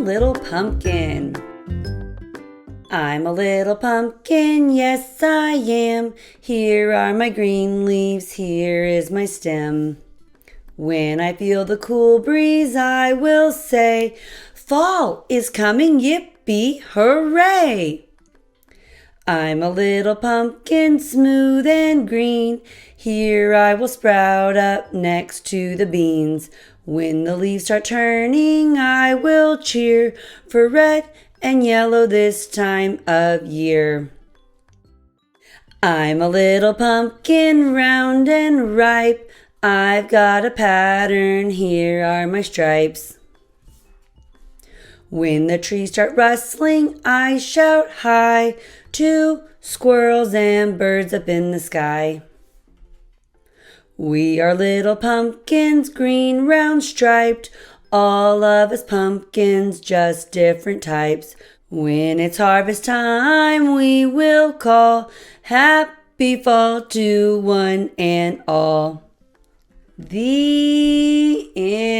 little pumpkin. I'm a little pumpkin, yes I am. Here are my green leaves, here is my stem. When I feel the cool breeze, I will say, fall is coming, yippee, hooray! I'm a little pumpkin, smooth and green. Here I will sprout up next to the beans. When the leaves start turning, I will cheer for red and yellow this time of year. I'm a little pumpkin, round and ripe. I've got a pattern, here are my stripes. When the trees start rustling, I shout hi to squirrels and birds up in the sky. We are little pumpkins, green, round, striped, all of us pumpkins, just different types. When it's harvest time, we will call happy fall to one and all. The end.